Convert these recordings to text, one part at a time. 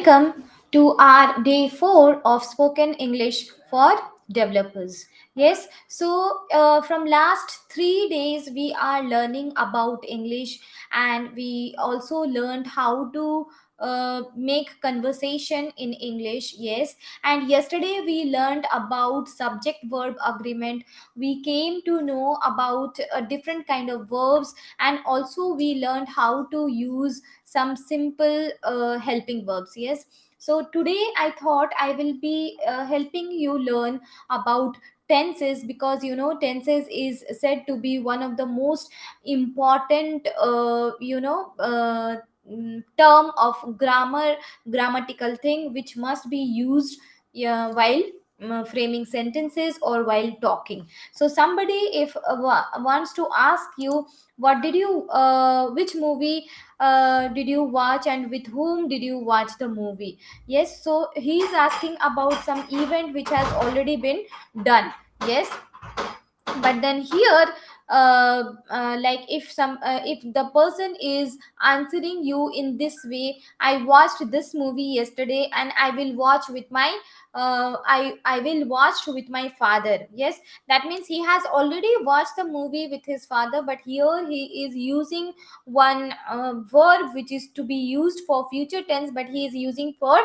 Welcome to our day 4 of spoken English for developers. Yes, so from last 3 days we are learning about English, and we also learned how to make conversation in English. Yes, and yesterday we learned about subject verb agreement. We came to know about different kind of verbs, and also we learned how to use some simple helping verbs. Yes, so today I thought I will be helping you learn about tenses, because tenses is said to be one of the most important term of grammatical thing which must be used, yeah, while framing sentences or while talking. So somebody if wants to ask you, what did you which movie did you watch, and with whom did you watch the movie? Yes, so he is asking about some event which has already been done. Yes, but then here like if the person is answering you in this way, I watched this movie yesterday and I will watch with my I will watch with my father. Yes, that means he has already watched the movie with his father, but here he is using one verb which is to be used for future tense, but he is using for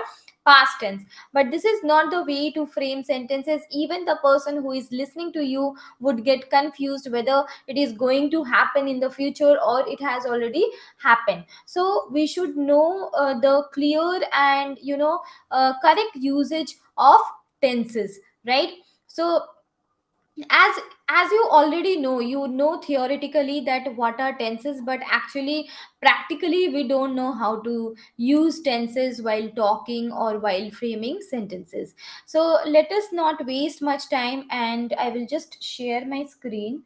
past tense. But this is not the way to frame sentences. Even the person who is listening to you would get confused whether it is going to happen in the future or it has already happened. So we should know the clear and correct usage of tenses, right? So as as you already know, theoretically that what are tenses, but actually practically we don't know how to use tenses while talking or while framing sentences. So let us not waste much time, and I will just share my screen.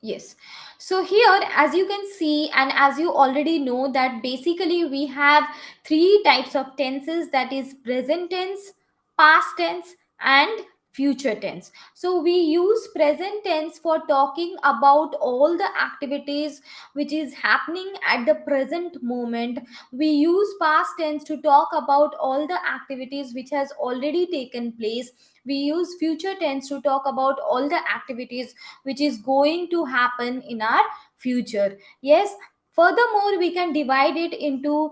Yes. So here, as you can see, and as you already know, that basically we have three types of tenses, that is present tense, past tense, and future tense. So we use present tense for talking about all the activities which is happening at the present moment. We use past tense to talk about all the activities which has already taken place. We use future tense to talk about all the activities which is going to happen in our future. Yes, furthermore we can divide it into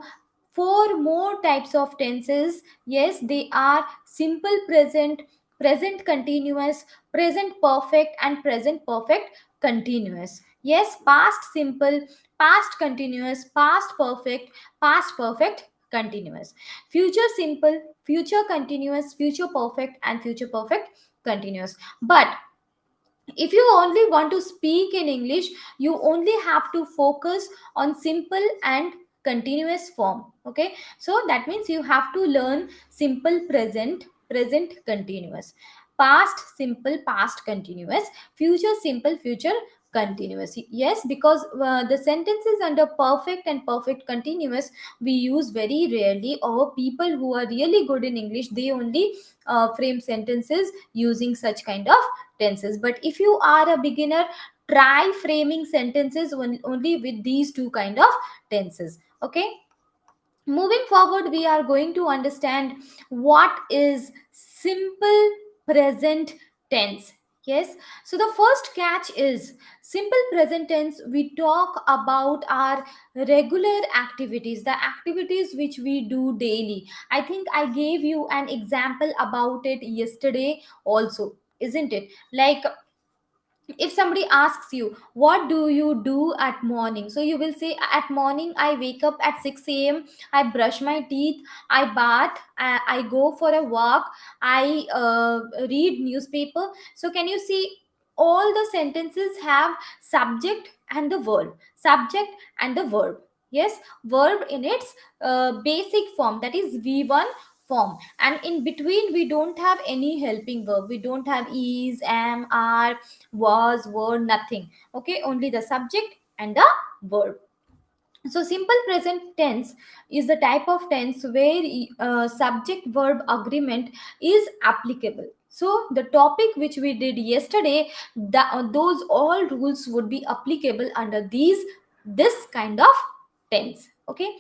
four more types of tenses. Yes, they are simple present, present continuous, present perfect, and present perfect continuous. Yes, past simple, past continuous, past perfect, past perfect continuous, future simple, future continuous, future perfect, and future perfect continuous. But if you only want to speak in English, you only have to focus on simple and continuous form. Okay, so that means you have to learn simple present, present continuous, past simple, past continuous, future simple, future continuous. Yes, because the sentences under perfect and perfect continuous we use very rarely, or people who are really good in English, they only frame sentences using such kind of tenses. But if you are a beginner, try framing sentences only with these two kind of tenses. Okay, moving forward we are going to understand what is simple present tense. Yes, so the first catch is simple present tense. We talk about our regular activities, the activities which we do daily. I think I gave you an example about it yesterday also, isn't it? Like, if somebody asks you what do you do at morning, so you will say at morning I wake up at 6 a.m, I brush my teeth, I bath, I go for a walk, I read newspaper. So can you see, all the sentences have subject and the verb, subject and the verb. Yes, verb in its basic form, that is v1 form, and in between we don't have any helping verb. We don't have is, am, are, was, were, nothing. Okay, only the subject and the verb. So simple present tense is the type of tense where subject verb agreement is applicable. So the topic which we did yesterday, those all rules would be applicable under this kind of tense. Okay,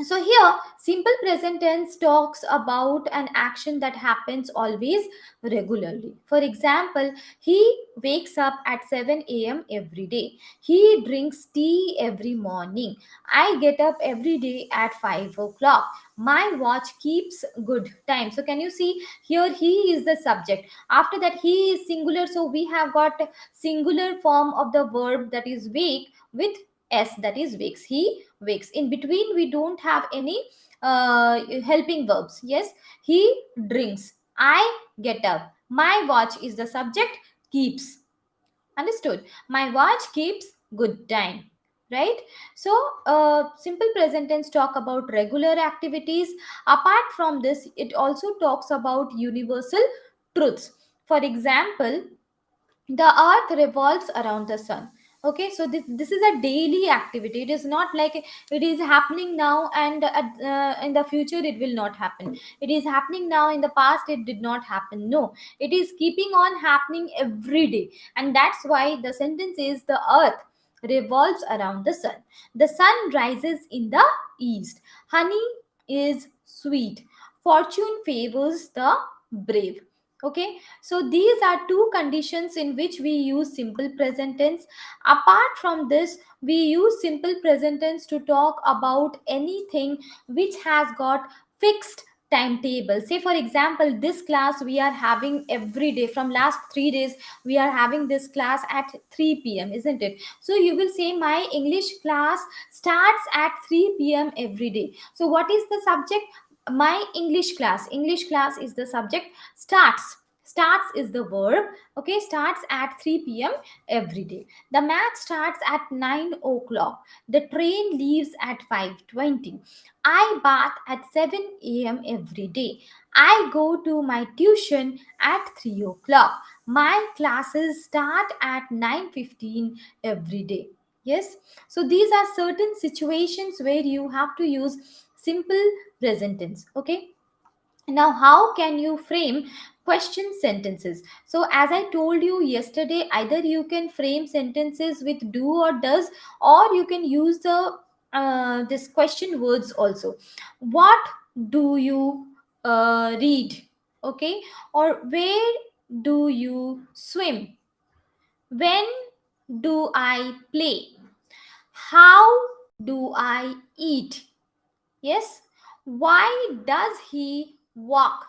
so here simple present tense talks about an action that happens always regularly. For example, he wakes up at 7 a.m. every day. He drinks tea every morning. I get up every day at 5 o'clock. My watch keeps good time. So can you see here he is the subject. After that he is singular, so we have got singular form of the verb, that is wake, with s, that is wakes. He wakes. In between we don't have any helping verbs. Yes, he drinks. I get up. My watch is the subject. Keeps. Understood? My watch keeps good time. Right? So simple present tense talk about regular activities. Apart from this, it also talks about universal truths. For example, the earth revolves around the sun. Okay, so this is a daily activity. It is not like it is happening now and in the future it will not happen. It is happening now, in the past it did not happen. No, it is keeping on happening every day, and that's why the sentence is the earth revolves around the sun. The sun rises in the east. Honey is sweet. Fortune favors the brave. Okay, so these are two conditions in which we use simple present tense. Apart from this, we use simple present tense to talk about anything which has got fixed timetable. Say for example, this class we are having every day. From last 3 days we are having this class at 3 p.m., isn't it? So you will say my English class starts at 3 p.m. every day. So what is the subject? My English class is the subject. Starts is the verb. Okay, starts at 3 p.m. every day. The match starts at 9 o'clock. The train leaves at 5:20. I bath at 7 a.m. every day. I go to my tuition at 3 o'clock. My classes start at 9:15 every day. Yes, so these are certain situations where you have to use simple present tense. Okay, now how can you frame question sentences? So as I told you yesterday, either you can frame sentences with do or does, or you can use the this question words also. What do you read? Okay, or where do you swim? When do I play? How do I eat? Yes. Why does he walk?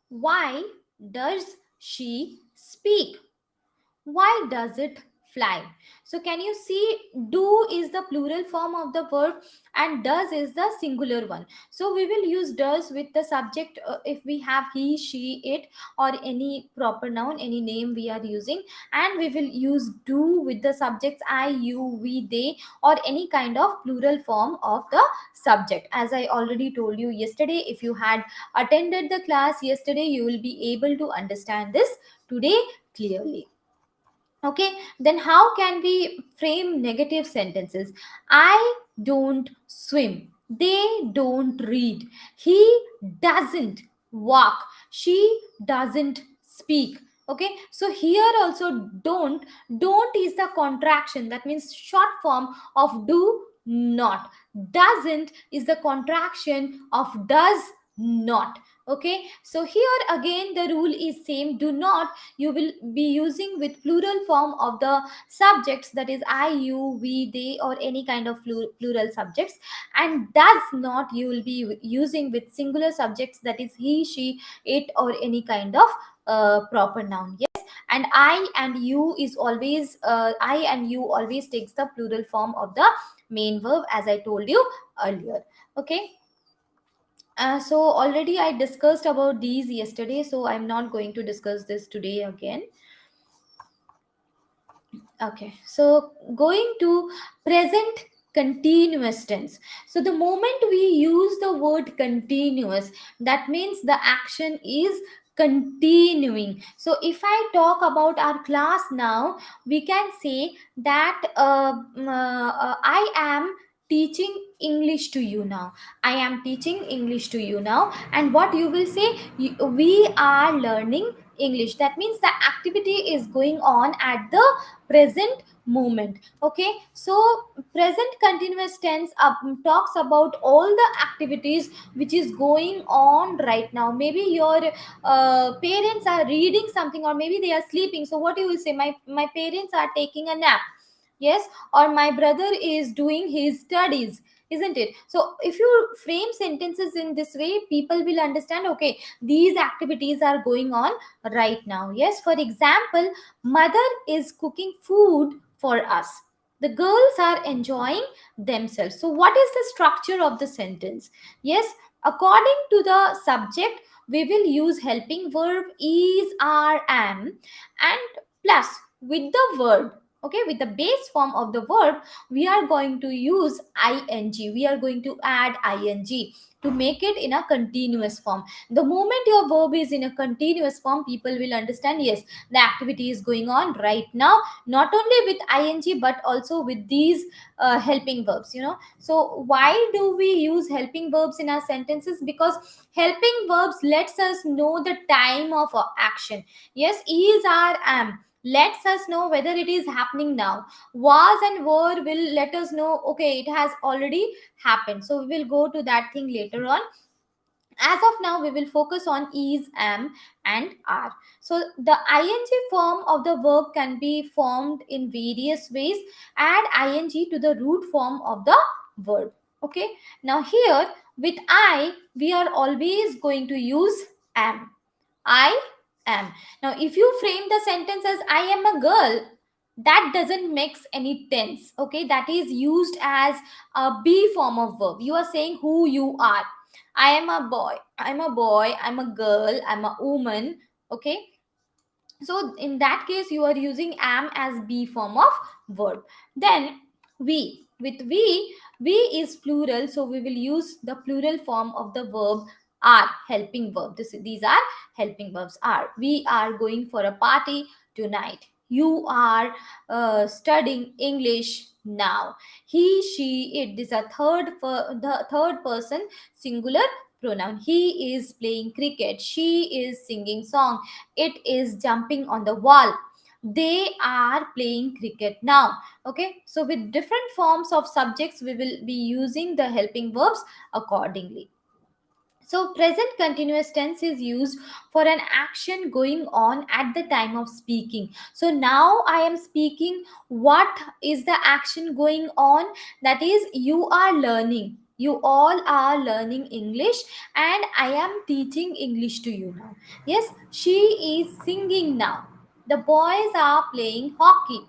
Why does she speak? Why does it fly? So can you see, do is the plural form of the verb and does is the singular one. So we will use does with the subject if we have he, she, it, or any proper noun, any name we are using. And we will use do with the subjects I, you, we, they, or any kind of plural form of the subject. As I already told you yesterday, if you had attended the class yesterday, you will be able to understand this today clearly. Okay, then how can we frame negative sentences? I don't swim. They don't read. He doesn't walk. She doesn't speak. Okay, so here also don't is the contraction, that means short form of do not. Doesn't is the contraction of does not. Okay, so here again the rule is same. Do not you will be using with plural form of the subjects, that is I, you, we, they, or any kind of plural subjects. And does not you will be using with singular subjects, that is he, she, it, or any kind of proper noun. Yes, and I and you is always I and you always takes the plural form of the main verb, as I told you earlier. Okay, so already I discussed about these yesterday, so I'm not going to discuss this today again. Okay, so going to present continuous tense. So the moment we use the word continuous, that means the action is continuing. So if I talk about our class now, we can say that I am teaching English to you now. I am teaching English to you now. And what you will say, we are learning English. That means the activity is going on at the present moment. Okay, so present continuous tense talks about all the activities which is going on right now. Maybe your parents are reading something, or maybe they are sleeping. So what you will say, my parents are taking a nap. Yes, or my brother is doing his studies, isn't it? So if you frame sentences in this way, people will understand, okay, these activities are going on right now. Yes, for example, mother is cooking food for us, the girls are enjoying themselves. So what is the structure of the sentence? Yes, according to the subject, we will use helping verb is, are, am, and plus with the verb. Okay, with the base form of the verb, we are going to use ing, we are going to add ing to make it in a continuous form. The moment your verb is in a continuous form, people will understand, yes, the activity is going on right now, not only with ing but also with these helping verbs, you know. So why do we use helping verbs in our sentences? Because helping verbs lets us know the time of action. Yes, is, are, am lets us know whether it is happening now. Was and were will let us know, okay, it has already happened. So we will go to that thing later on. As of now, we will focus on is, am, and are. So the ing form of the verb can be formed in various ways. Add ing to the root form of the verb. Okay, now here with I, we are always going to use am. I am. Now, if you frame the sentence as I am a girl, that doesn't mix any tense. Okay, that is used as a be form of verb. You are saying who you are. I am a boy. I'm a boy. I'm a girl. I'm a woman. Okay, so in that case, you are using am as be form of verb. Then we, with we is plural, so we will use the plural form of the verb are, helping verb. These are helping verbs. Are, we are going for a party tonight. You are studying English now. He, she, it. These are the third person singular pronoun. He is playing cricket. She is singing song. It is jumping on the wall. They are playing cricket now. Okay, so with different forms of subjects, we will be using the helping verbs accordingly. So present continuous tense is used for an action going on at the time of speaking. So now I am speaking. What is the action going on? That is, you are learning. You all are learning English, and I am teaching English to you now. Yes, she is singing now. The boys are playing hockey.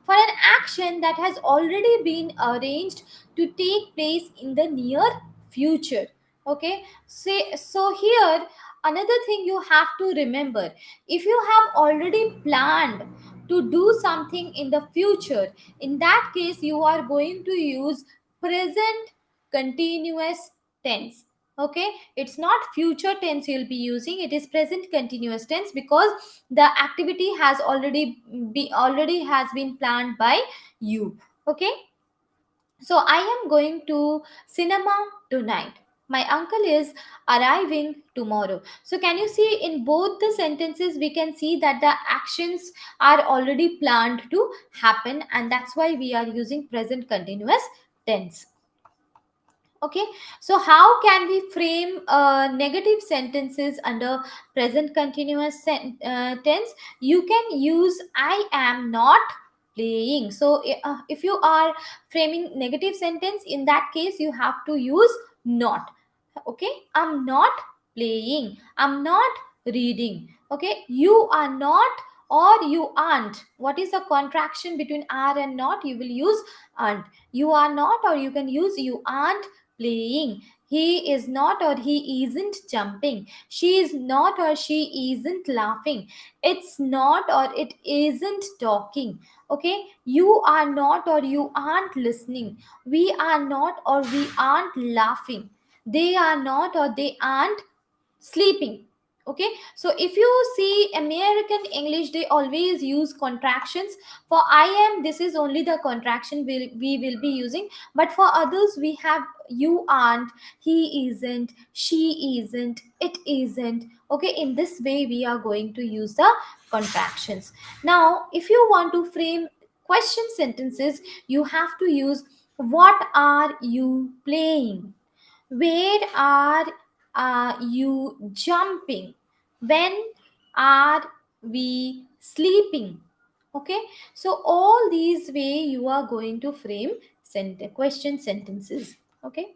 For an action that has already been arranged to take place in the near future. Okay, so here another thing you have to remember, if you have already planned to do something in the future, in that case you are going to use present continuous tense. Okay, it's not future tense you'll be using, it is present continuous tense, because the activity has already has been planned by you. Okay, so I am going to cinema tonight. My uncle is arriving tomorrow. So can you see, in both the sentences we can see that the actions are already planned to happen, and that's why we are using present continuous tense. Okay, so how can we frame negative sentences under present continuous tense? You can use I am not playing. So if you are framing negative sentence, in that case you have to use not. Okay, I'm not playing, I'm not reading. Okay, you are not or you aren't. What is the contraction between are and not? You will use aren't. You are not, or you can use you aren't playing. He is not or he isn't jumping. She is not or she isn't laughing. It's not or it isn't talking. Okay, you are not or you aren't listening. We are not or we aren't laughing. They are not or they aren't sleeping. Okay, so if you see American English, they always use contractions. For I am, this is only the contraction we will be using, but for others we have you aren't, he isn't, she isn't, it isn't. Okay, in this way we are going to use the contractions. Now if you want to frame question sentences, you have to use what are you playing, where are you jumping, when are we sleeping. Okay, so all these way you are going to frame question sentences. Okay.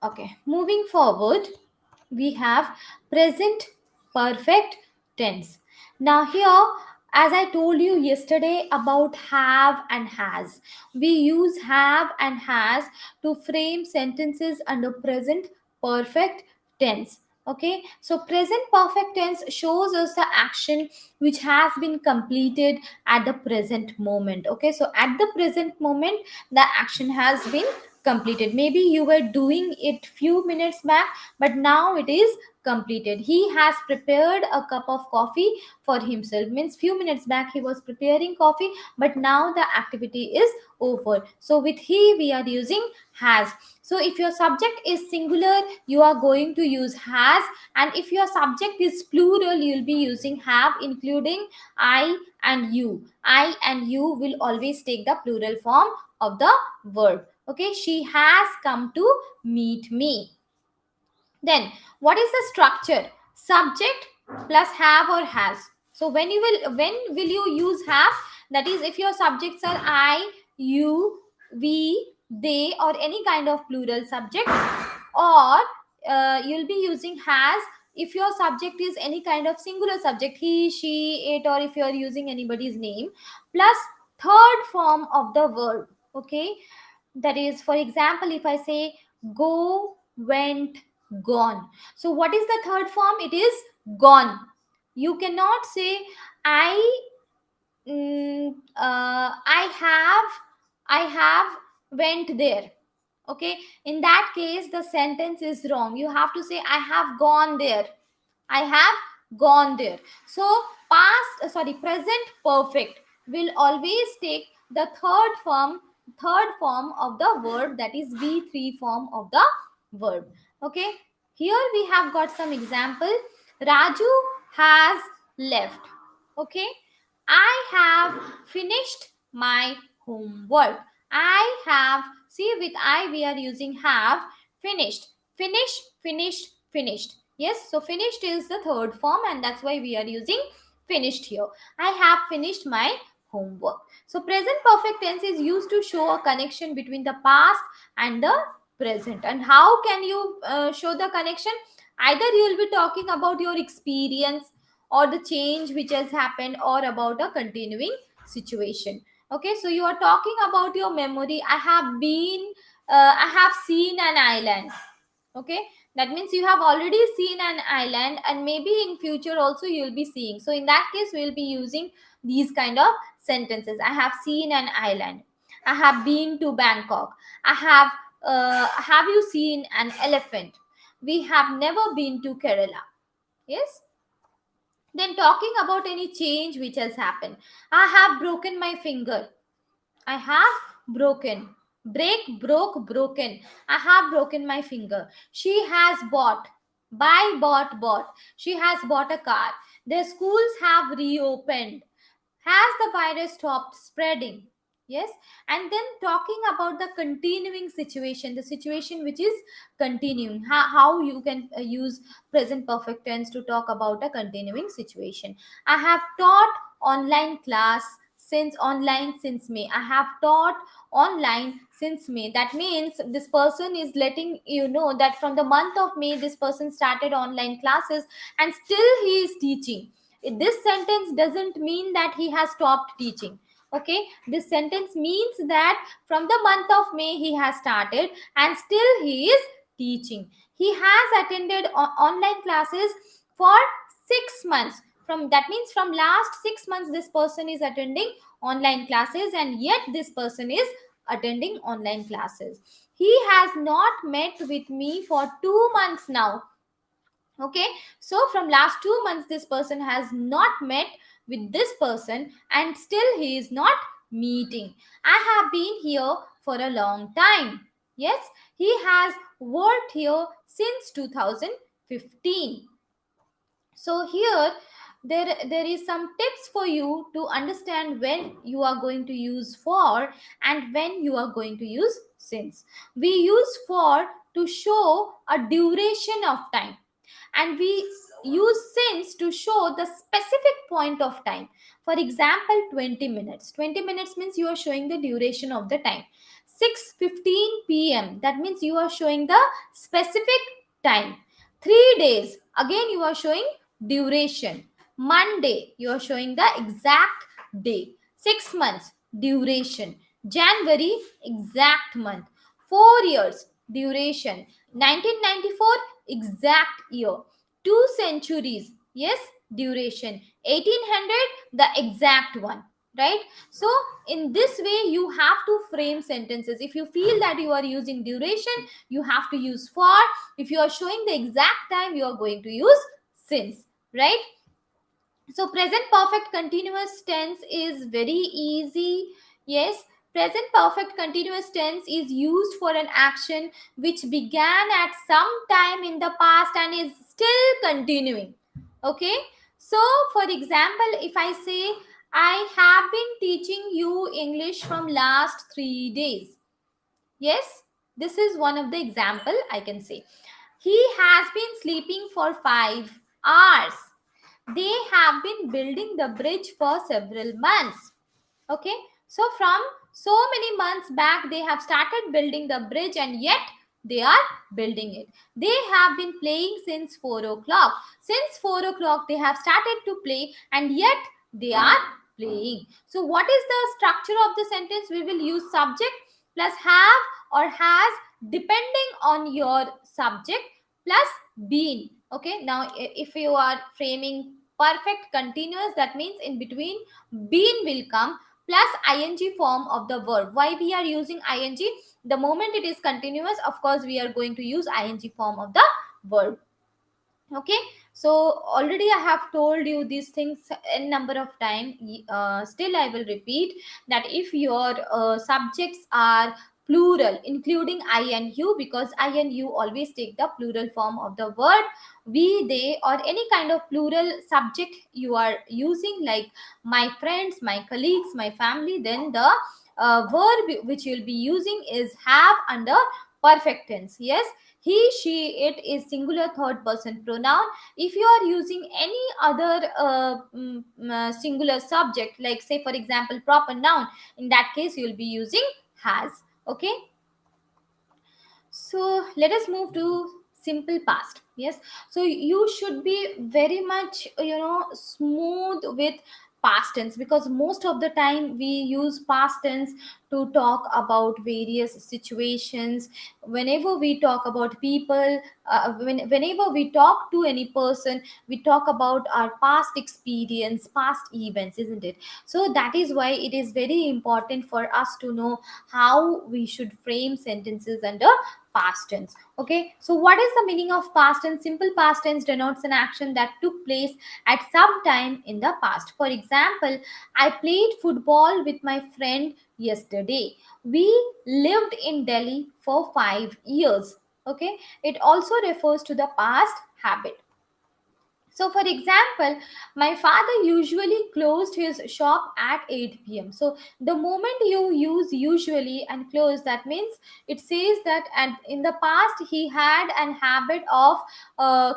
Okay, moving forward, we have present perfect tense. Now, here, as I told you yesterday about have and has, we use have and has to frame sentences under present perfect tense. Okay, so present perfect tense shows us the action which has been completed at the present moment. Okay, so at the present moment, the action has been completed. Maybe you were doing it few minutes back, but now it is completed. He has prepared a cup of coffee for himself, means few minutes back he was preparing coffee, but now the activity is over. So with he we are using has. So if your subject is singular, you are going to use has, and if your subject is plural, you'll be using have, including I and you. I and you will always take the plural form of the verb. Okay, she has come to meet me. Then what is the structure? Subject plus have or has. So when will you use have? That is, if your subjects are I, you, we, they, or any kind of plural subject, or you'll be using has if your subject is any kind of singular subject, he, she, it, or if you are using anybody's name, plus third form of the verb. Okay, that is, for example, if I say go, went, gone. So what is the third form? It is gone. You cannot say I I have went there. Okay, in that case the sentence is wrong. You have to say I have gone there. I have gone there. So present perfect will always take the third form of the verb, that is V3 form of the verb. Okay, here we have got some example. Raju has left. Okay, I have finished my homework. I have, see, with I we are using have. Finished, finish, finished, finished. Yes, so finished is the third form, and that's why we are using finished here. I have finished my homework. So present perfect tense is used to show a connection between the past and the present. And how can you show the connection? Either you will be talking about your experience or the change which has happened, or about a continuing situation. Okay, so you are talking about your memory. I have seen an island. Okay, that means you have already seen an island, and maybe in future also you will be seeing. So in that case we will be using these kind of sentences. I have seen an island. I have been to Bangkok. I have you seen an elephant? We have never been to Kerala. Yes. Then talking about any change which has happened. I have broken my finger. I have broken. Break, broke, broken. I have broken my finger. She has bought. Buy, bought. She has bought a car. Their schools have reopened. Has the virus stopped spreading? Yes. And then talking about the continuing situation, the situation which is continuing, how you can use present perfect tense to talk about a continuing situation. I have taught online class since May. I have taught online since May. That means this person is letting you know that from the month of May this person started online classes, and still he is teaching. This sentence doesn't mean that he has stopped teaching. Okay, this sentence means that from the month of May he has started and still he is teaching. He has attended online classes for 6 months. From that means from last 6 months this person is attending online classes, and yet this person is attending online classes. He has not met with me for 2 months now. Okay, so from last 2 months this person has not met with this person and still he is not meeting. I have been here for a long time. Yes, he has worked here since 2015. So here there is some tips for you to understand when you are going to use for and when you are going to use since. We use for to show a duration of time, and we use since to show the specific point of time. For example, 20 minutes. 20 minutes means you are showing the duration of the time. 6:15 p.m., that means you are showing the specific time. 3 days, again you are showing duration. Monday, you are showing the exact day. 6 months, duration. January, exact month. 4 years, duration. 1994, exact year. 2 centuries, yes, duration. 1800, the exact one, right? So in this way you have to frame sentences. If you feel that you are using duration, you have to use for. If you are showing the exact time, you are going to use since, right? So present perfect continuous tense is very easy. Yes, present perfect continuous tense is used for an action which began at some time in the past and is still continuing. Okay, so for example, if I say I have been teaching you English from last 3 days. Yes, this is one of the example I can say. He has been sleeping for 5 hours. They have been building the bridge for several months. Okay, so from so many months back they have started building the bridge, and yet they are building it. They have been playing since 4 o'clock. Since 4 o'clock they have started to play, and yet they are playing. So what is the structure of the sentence? We will use subject plus have or has depending on your subject plus been. Okay, now if you are framing perfect continuous, that means in between been will come plus ing form of the verb. Why we are using ing? The moment it is continuous, of course we are going to use ing form of the verb. Okay, so already I have told you these things a number of time. Still I will repeat that if your subjects are plural including I and you, because I and you always take the plural form of the word, we, they, or any kind of plural subject you are using, like my friends, my colleagues, my family, then the verb which you'll be using is have under perfect tense. Yes, he, she, it is singular third person pronoun. If you are using any other singular subject, like say for example proper noun, in that case you will be using has. Okay, so let us move to simple past. Yes, so you should be very much smooth with past tense, because most of the time we use past tense to talk about various situations. Whenever we talk about people, whenever we talk to any person, we talk about our past experience, past events, isn't it? So that is why it is very important for us to know how we should frame sentences under past tense. Okay, so what is the meaning of past tense? Simple past tense denotes an action that took place at some time in the past. For example, I played football with my friend yesterday. We lived in Delhi for 5 years. Okay, it also refers to the past habit. So, for example, my father usually closed his shop at 8 p.m. So, the moment you use usually and close, that means it says that and in the past he had an habit of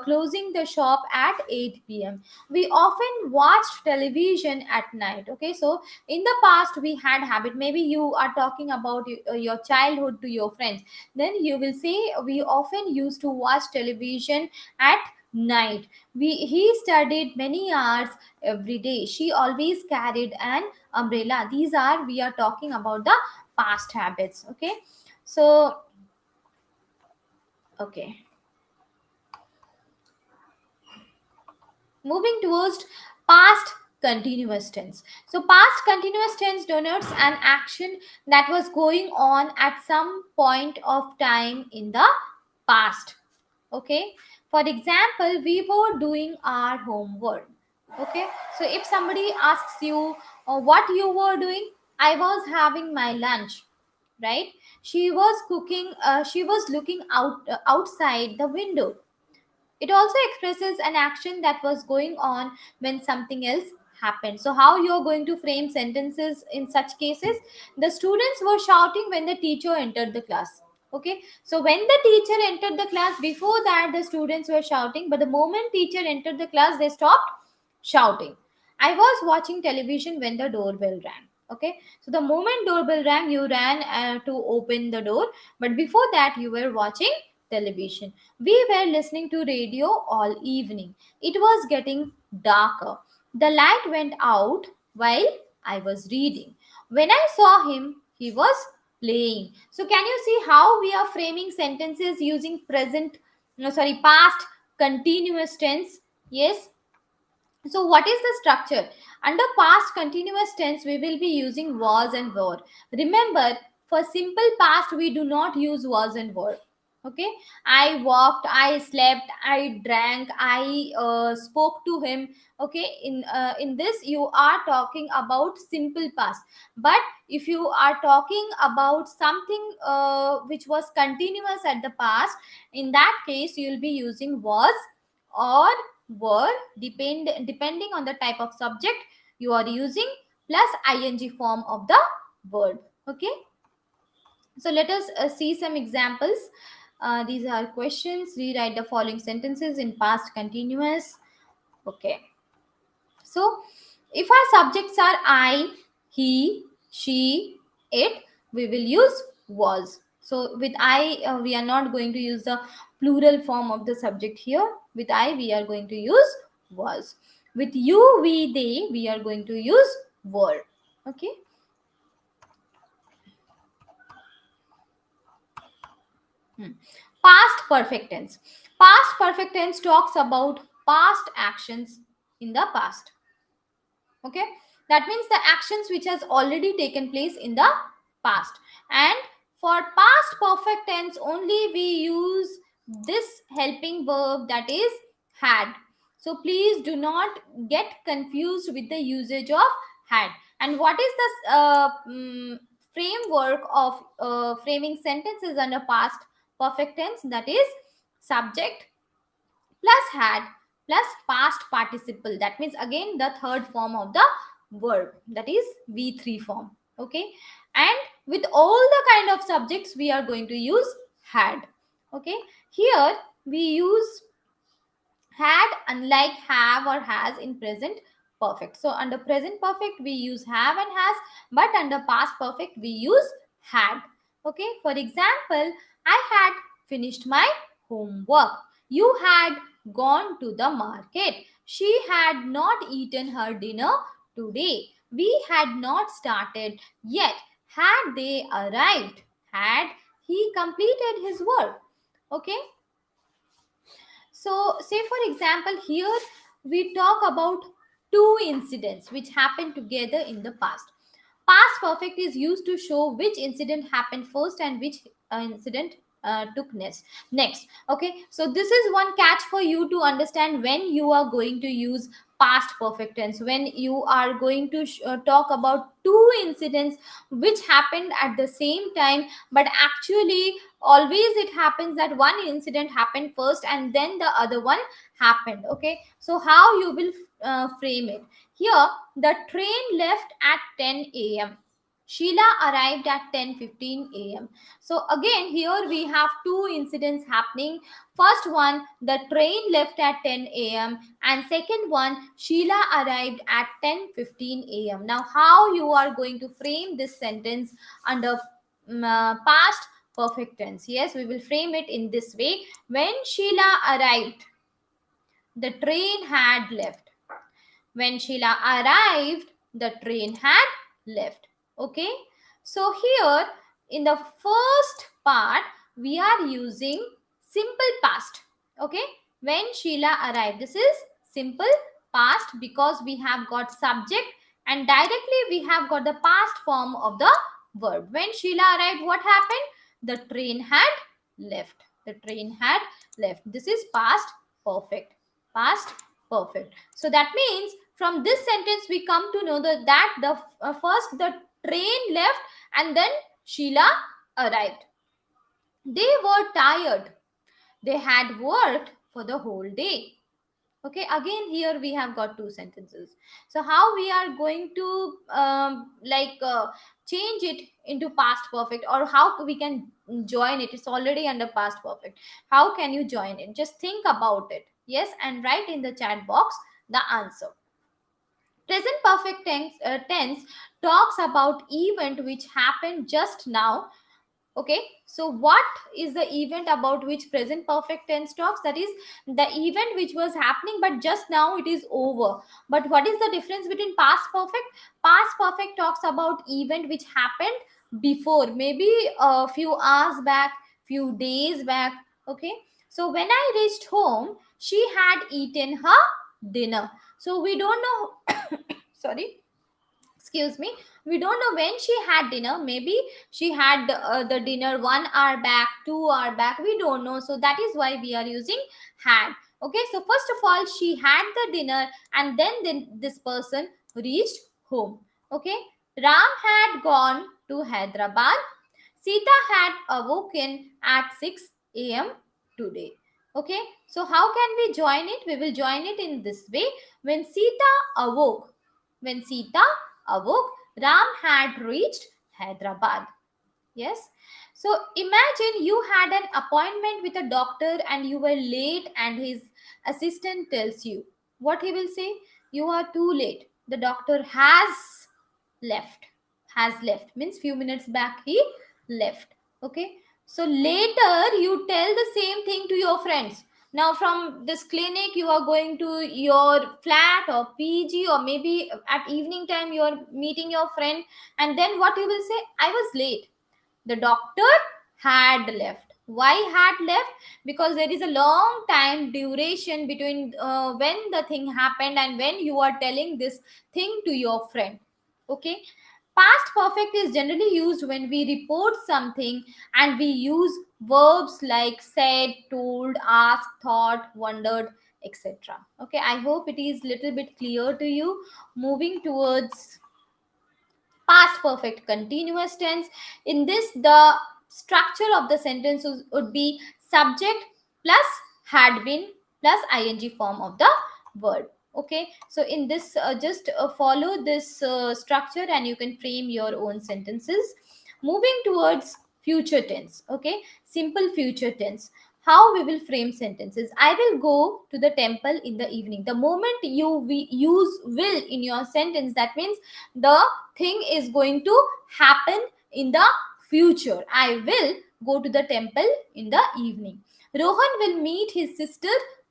closing the shop at 8 p.m. We often watched television at night. Okay, so in the past we had habit. Maybe you are talking about your childhood to your friends. Then you will say we often used to watch television at night. He studied many hours every day. She always carried an umbrella. These are, we are talking about the past habits. Okay, so okay, moving towards past continuous tense. So past continuous tense denotes an action that was going on at some point of time in the past. Okay, for example, we were doing our homework. Okay, so if somebody asks you what you were doing, I was having my lunch, right? She was cooking, she was looking outside the window. It also expresses an action that was going on when something else happened. So, how you're going to frame sentences in such cases? The students were shouting when the teacher entered the class. Okay, so when the teacher entered the class, before that the students were shouting, but the moment teacher entered the class, they stopped shouting. I was watching television when the doorbell rang. Okay, so the moment doorbell rang, you ran to open the door, but before that, you were watching television. We were listening to radio all evening. It was getting darker. The light went out while I was reading. When I saw him, he was playing. So can you see how we are framing sentences using present, no, sorry, past continuous tense? Yes. So what is the structure? Under past continuous tense, we will be using was and were. Remember, for simple past, we do not use was and were. Okay, I walked, I slept, I drank, I spoke to him. Okay, in this you are talking about simple past. But if you are talking about something which was continuous at the past, in that case you will be using was or were, depending on the type of subject you are using, plus ing form of the word. Okay, so let us see some examples. These are questions. Rewrite the following sentences in past continuous. Okay, so if our subjects are I, he, she, it, we will use was. So with I, we are not going to use the plural form of the subject here. With I, we are going to use was. With you, we, they, we are going to use were. Okay. Hmm. Past perfect tense. Past perfect tense talks about past actions in the past. Okay, that means the actions which has already taken place in the past. And for past perfect tense only, we use this helping verb, that is had. So please do not get confused with the usage of had. And what is the framework of framing sentences under past perfect tense? That is subject plus had plus past participle. That means again the third form of the verb, that is v3 form. Okay, and with all the kind of subjects we are going to use had. Okay, here we use had, unlike have or has in present perfect. So under present perfect we use have and has, but under past perfect we use had. Okay, for example, I had finished my homework. You had gone to the market. She had not eaten her dinner today. We had not started yet. Had they arrived? Had he completed his work? Okay, so, say for example, here we talk about two incidents which happened together in the past. Past perfect is used to show which incident happened first and which incident took next. Okay, so this is one catch for you to understand when you are going to use past perfect tense, when you are going to talk about two incidents which happened at the same time, but actually always it happens that one incident happened first and then the other one happened. Okay, so how you will frame it? Here the train left at 10 a.m. Sheila arrived at 10:15 a.m. So again here we have two incidents happening. First one, the train left at 10 a.m. and second one, Sheila arrived at 10:15 a.m. Now how you are going to frame this sentence under past perfect tense? Yes, we will frame it in this way. When Sheila arrived, the train had left. When Sheila arrived, the train had left. Okay, so here in the first part we are using simple past. Okay, when Sheila arrived, this is simple past because we have got subject and directly we have got the past form of the verb. When Sheila arrived, what happened? The train had left. The train had left. This is past perfect. Past perfect. So that means from this sentence we come to know that the first the train left and then Sheila arrived. They were tired. They had worked for the whole day. Okay, again here we have got two sentences. So how we are going to change it into past perfect, or how we can join it? It's already under past perfect. How can you join it? Just think about it. Yes, and write in the chat box the answer. Present perfect tense talks about event which happened just now. Okay, so what is the event about which present perfect tense talks? That is the event which was happening but just now it is over. But what is the difference between past perfect? Past perfect talks about event which happened before, maybe a few hours back, few days back. Okay, so when I reached home, she had eaten her dinner. So we don't know sorry, excuse me, we don't know when she had dinner. Maybe she had the dinner 1 hour back, 2 hour back, we don't know. So that is why we are using had. Okay, so first of all she had the dinner and then this person reached home. Okay, Ram had gone to Hyderabad. Sita had awoken at 6 a.m. today. Okay, so how can we join it? We will join it in this way. When Sita awoke, when Sita awoke, Ram had reached Hyderabad. Yes. So imagine you had an appointment with a doctor and you were late, and his assistant tells you. What he will say? You are too late. The doctor has left. Has left means few minutes back he left. Okay. So later you tell the same thing to your friends. Now from this clinic you are going to your flat or PG, or maybe at evening time you are meeting your friend, and then what you will say? I was late. The doctor had left. Why had left? Because there is a long time duration between when the thing happened and when you are telling this thing to your friend. Okay, past perfect is generally used when we report something, and we use verbs like said, told, asked, thought, wondered, etc. Okay, I hope it is little bit clear to you. Moving towards past perfect continuous tense. In this, the structure of the sentence would be subject plus had been plus ing form of the word. Okay, so in this just follow this structure and you can frame your own sentences. Moving towards future tense. Okay, simple future tense. How we will frame sentences? I will go to the temple in the evening. The moment we use will in your sentence, that means the thing is going to happen in the future. I will go to the temple in the evening. Rohan will meet his sister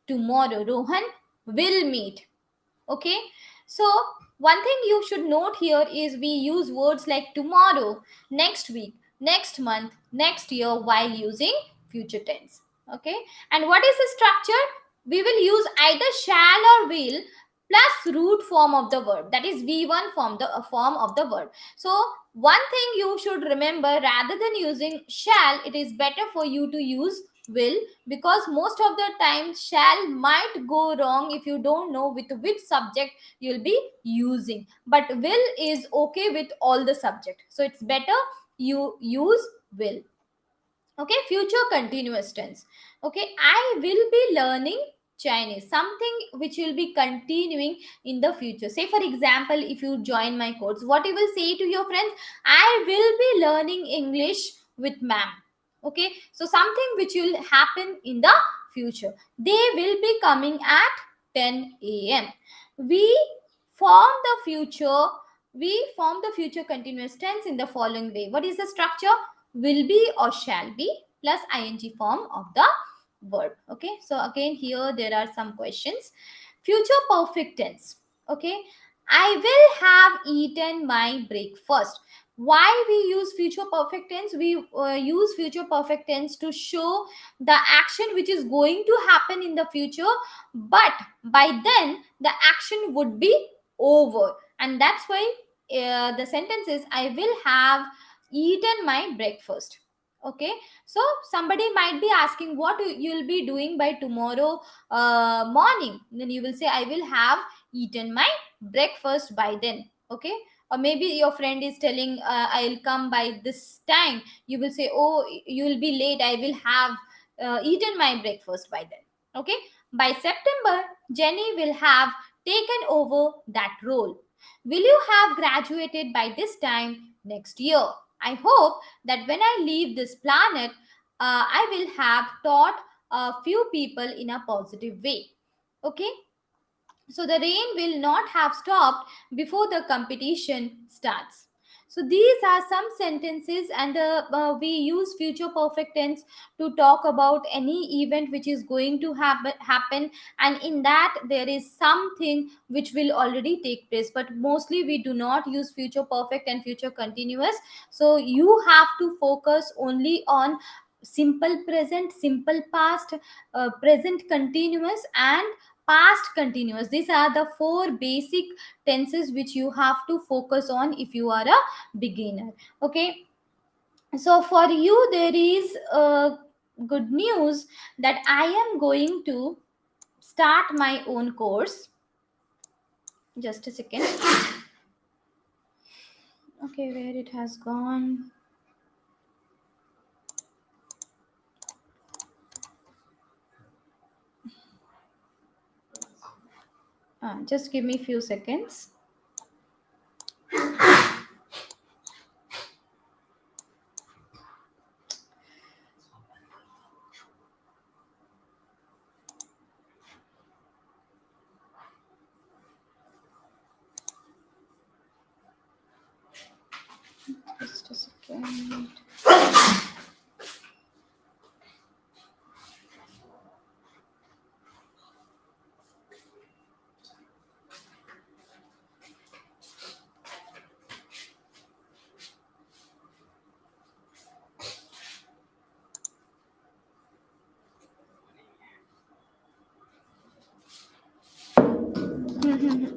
tomorrow. Rohan will meet. Okay, so one thing you should note here is we use words like tomorrow, next week, next month, next year while using future tense. Okay, and what is the structure? We will use either shall or will plus root form of the verb, that is v1 form, the form of the verb. So one thing you should remember, rather than using shall, it is better for you to use will, because most of the time shall might go wrong if you don't know with which subject you'll be using, but will is okay with all the subject, so it's better you use will. Okay, future continuous tense. Okay, I will be learning Chinese, something which will be continuing in the future. Say for example, if you join my course, what you will say to your friends? I will be learning English with ma'am. Okay, so something which will happen in the future. They will be coming at 10 a.m. we form the future we form the future continuous tense in the following way. What is the structure? Will be or shall be plus ing form of the verb. Okay, so again here there are some questions. Future perfect tense. Okay, I will have eaten my breakfast. Why we use future perfect tense? We use future perfect tense to show the action which is going to happen in the future, but by then the action would be over, and that's why the sentence is I will have eaten my breakfast. Okay, so somebody might be asking what you'll be doing by tomorrow morning. Then you will say, I will have eaten my breakfast by then. Okay, or maybe your friend is telling, I'll come by this time. You will say, oh, you'll be late, I will have eaten my breakfast by then. Okay, by September, Jenny will have taken over that role. Will you have graduated by this time next year? I hope that when I leave this planet, I will have taught a few people in a positive way. Okay, so the rain will not have stopped before the competition starts. So these are some sentences, and we use future perfect tense to talk about any event which is going to happen, and in that there is something which will already take place. But mostly we do not use future perfect and future continuous. So you have to focus only on simple present, simple past, present continuous, and past continuous. These are the four basic tenses which you have to focus on if you are a beginner. Okay, so for you there is good news that I am going to start my own course. Just a second. Okay, where it has gone. Just give me few seconds. Just a second.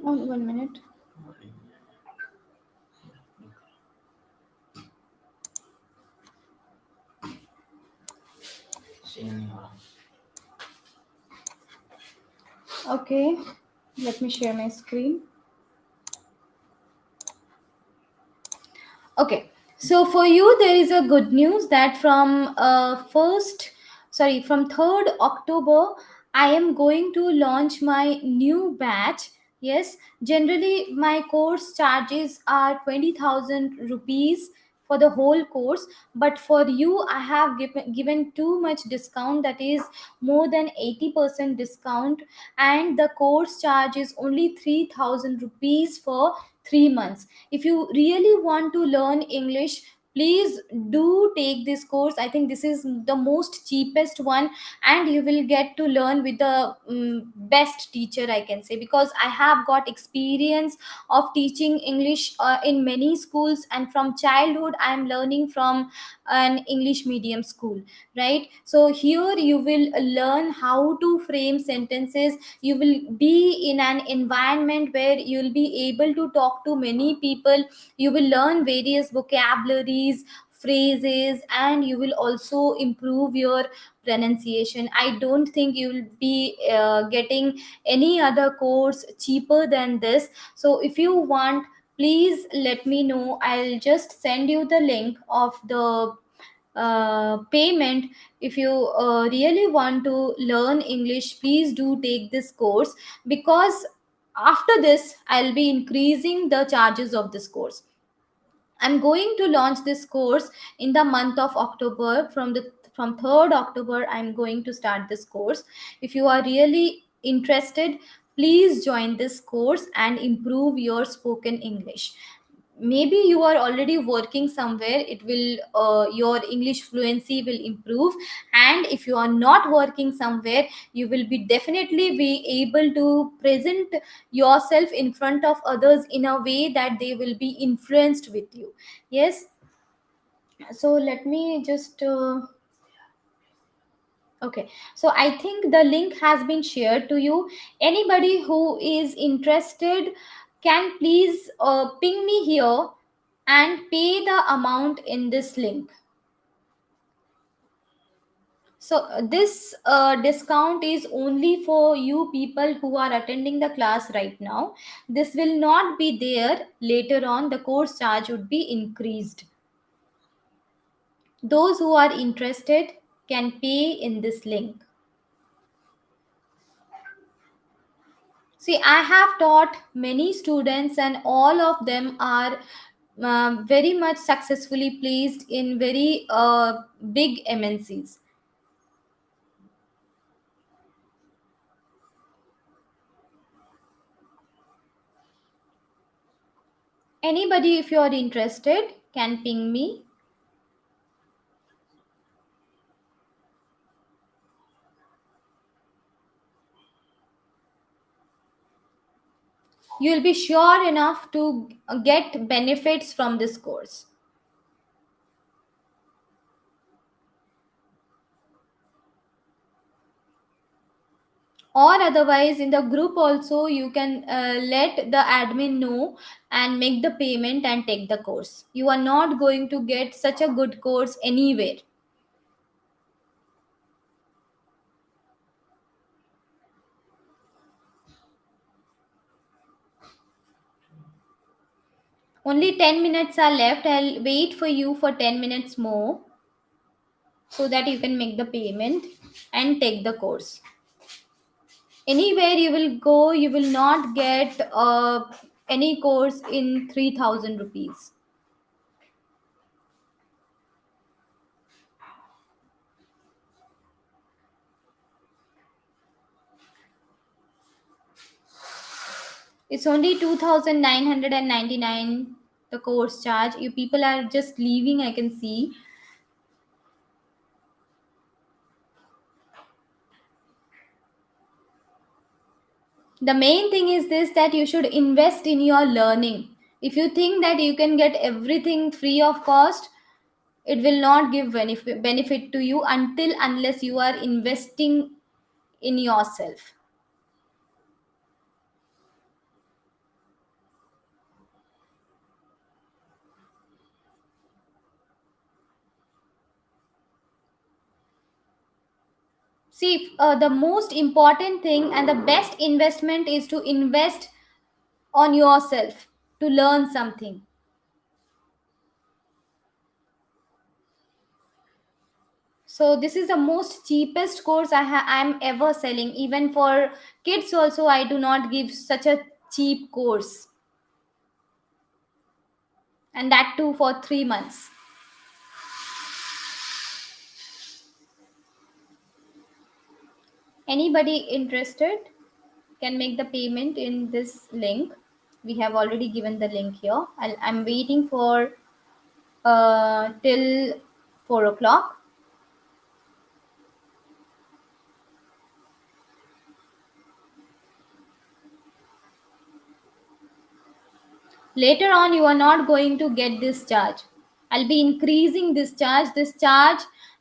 Oh, 1 minute. Okay, let me share my screen. Okay, so for you there is a good news that from from 3rd October, I am going to launch my new batch. Yes, generally my course charges are 20,000 rupees for the whole course, but for you I have given too much discount, that is more than 80% discount, and the course charge is only 3,000 rupees for 3 months. If you really want to learn English, please do take this course. I think this is the most cheapest one, and you will get to learn with the best teacher, I can say, because I have got experience of teaching English in many schools, and from childhood I am learning from an English medium school, right? So here you will learn how to frame sentences. You will be in an environment where you'll be able to talk to many people. You will learn various vocabularies, phrases, and you will also improve your pronunciation. I don't think you will be getting any other course cheaper than this. So if you want, please let me know. I'll just send you the link of the payment. If you really want to learn English, please do take this course, because after this I'll be increasing the charges of this course. I'm going to launch this course in the month of October. From 3rd October, I'm going to start this course. If you are really interested, please join this course and improve your spoken English. Maybe you are already working somewhere, it will your English fluency will improve. And if you are not working somewhere, you will be definitely be able to present yourself in front of others in a way that they will be influenced with you. Yes, so let me just okay, so I think the link has been shared to you. Anybody who is interested can please ping me here and pay the amount in this link. So this discount is only for you people who are attending the class right now. This will not be there later on. The course charge would be increased. Those who are interested can pay in this link. See, I have taught many students, and all of them are very much successfully placed in very big MNCs. Anybody, if you are interested, can ping me. You will be sure enough to get benefits from this course. Or otherwise, in the group also, you can let the admin know and make the payment and take the course. You are not going to get such a good course anywhere. Only 10 minutes are left. I'll wait for you for 10 minutes more so that you can make the payment and take the course. Anywhere you will go, you will not get any course in 3000 rupees. It's only 2999 the course charge. You people are just leaving, I can see. The main thing is this, that you should invest in your learning. If you think that you can get everything free of cost, it will not give benefit to you until unless you are investing in yourself. See, the most important thing and the best investment is to invest on yourself to learn something. So this is the most cheapest course I'm ever selling. Even for kids also, I do not give such a cheap course, and that too for 3 months. Anybody interested can make the payment in this link. We have already given the link here. I'm waiting for till 4 o'clock. Later on, you are not going to get this charge. I'll be increasing this charge.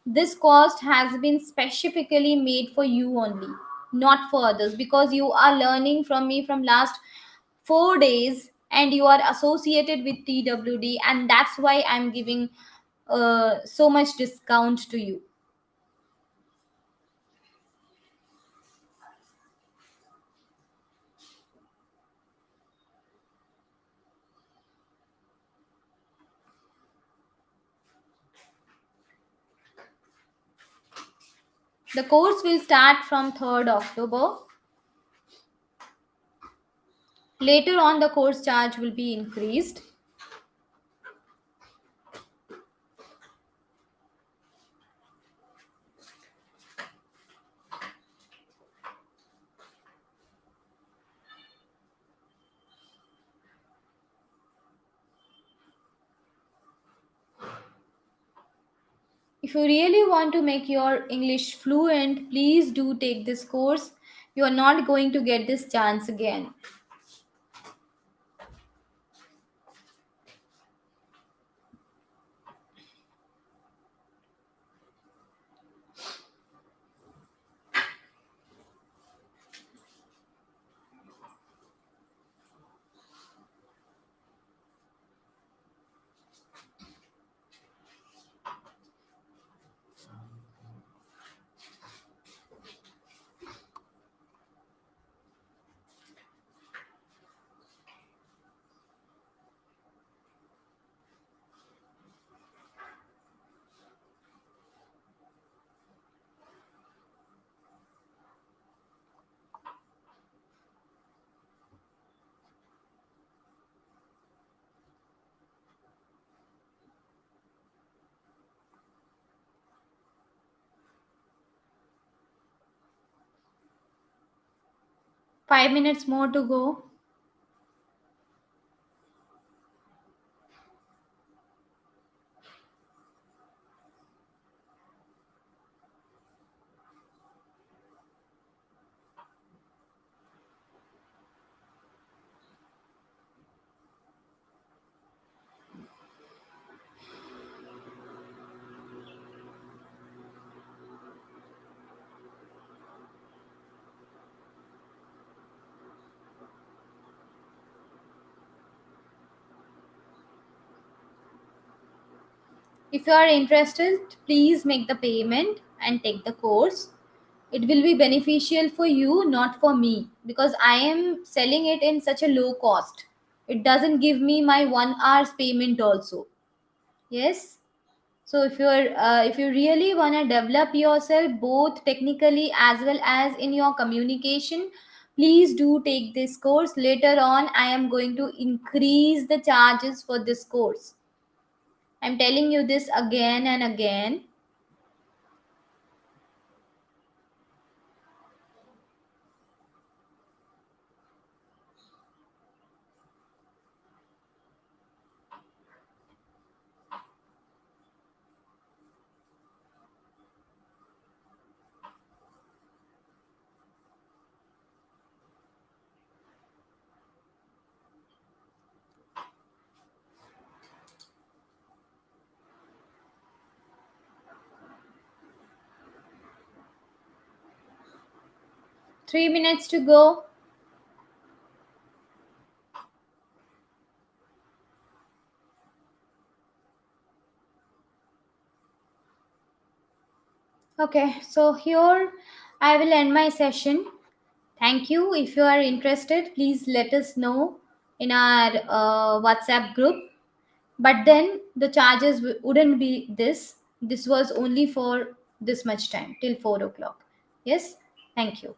This cost has been specifically made for you only, not for others, because you are learning from me from last 4 days and you are associated with TWD, and that's why I'm giving so much discount to you. The course will start from 3rd October. Later on, the course charge will be increased. If you really want to make your English fluent, please do take this course. You are not going to get this chance again. 5 minutes more to go. If you are interested, please make the payment and take the course. It will be beneficial for you, not for me, because I am selling it in such a low cost. It doesn't give me my 1 hour's payment also. Yes. So if you really want to develop yourself both technically as well as in your communication, please do take this course. Later on, I am going to increase the charges for this course. I'm telling you this again and again. 3 minutes to go. Okay, so here I will end my session. Thank you. If you are interested, please let us know in our WhatsApp group. But then the charges wouldn't be this. This was only for this much time till 4 o'clock. Yes, thank you.